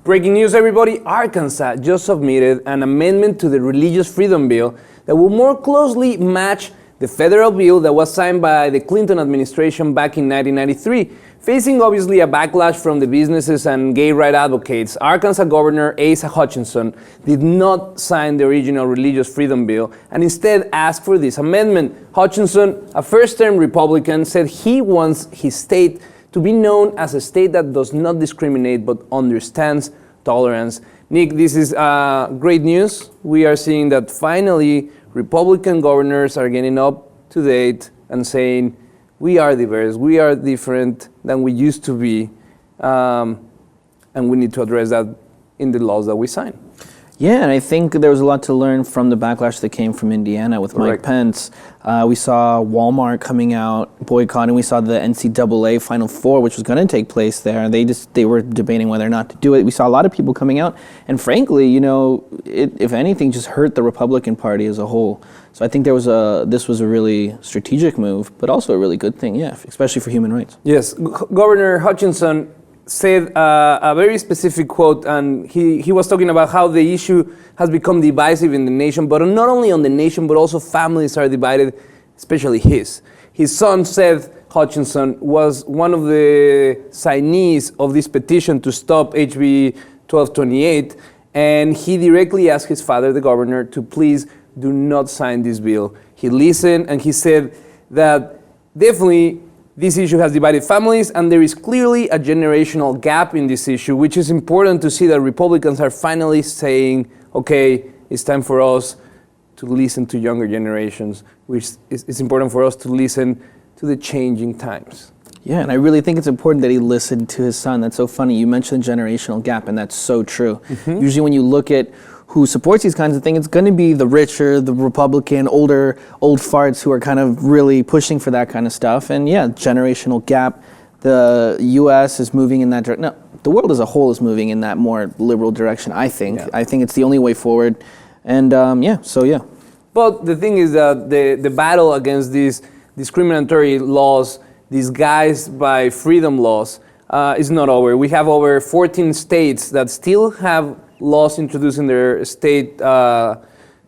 Breaking news, everybody. Arkansas just submitted an amendment to the Religious Freedom Bill that will more closely match the federal bill that was signed by the Clinton administration back in 1993. Facing obviously a backlash from the businesses and gay rights advocates, Arkansas Governor Asa Hutchinson did not sign the original Religious Freedom Bill and instead asked for this amendment. Hutchinson, a first-term Republican, said he wants his state to be known as a state that does not discriminate but understands tolerance. Nick, this is great news. We are seeing that finally Republican governors are getting up to date and saying, we are diverse, we are different than we used to be, and we need to address that in the laws that we sign. Yeah, and I think there was a lot to learn from the backlash that came from Indiana with Mike Pence. We saw Walmart coming out, boycotting. We saw the NCAA Final Four, which was going to take place there. They were debating whether or not to do it. We saw a lot of people coming out, and frankly, you know, if anything, just hurt the Republican Party as a whole. So I think this was a really strategic move, but also a really good thing, yeah, especially for human rights. Yes, Governor Hutchinson said a very specific quote, and he was talking about how the issue has become divisive in the nation, but not only on the nation, but also families are divided, especially his. His son, Seth Hutchinson, was one of the signees of this petition to stop HB 1228, and he directly asked his father, the governor, to please do not sign this bill. He listened, and he said that definitely this issue has divided families, and there is clearly a generational gap in this issue, which is important to see that Republicans are finally saying, okay, it's time for us to listen to younger generations, which is important for us to listen to the changing times. Yeah, and I really think it's important that he listened to his son. That's so funny. You mentioned generational gap, and that's so true. Mm-hmm. Usually when you look at who supports these kinds of things, it's going to be the richer, the Republican, old farts who are kind of really pushing for that kind of stuff. And yeah, generational gap. The U.S. is moving in that direction. No, the world as a whole is moving in that more liberal direction, I think. Yeah. I think it's the only way forward. And yeah. But the thing is that the battle against these discriminatory laws, disguised by freedom laws, is not over. We have over 14 states that still have laws introduced in their state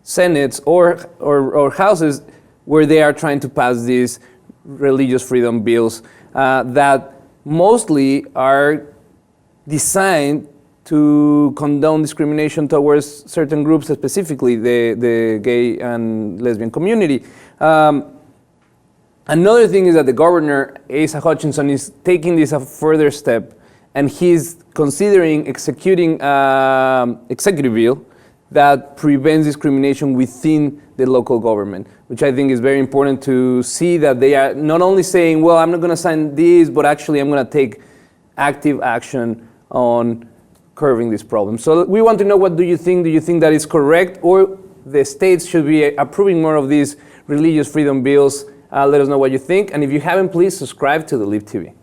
senates or houses where they are trying to pass these religious freedom bills that mostly are designed to condone discrimination towards certain groups, specifically the gay and lesbian community. Another thing is that the governor, Asa Hutchinson, is taking this a further step, and he's considering executing an executive bill that prevents discrimination within the local government, which I think is very important to see that they are not only saying, well, I'm not going to sign this, but actually I'm going to take active action on curbing this problem. So we want to know, what do you think? Do you think that is correct, or the states should be approving more of these religious freedom bills? Let us know what you think. And if you haven't, please subscribe to the Live TV.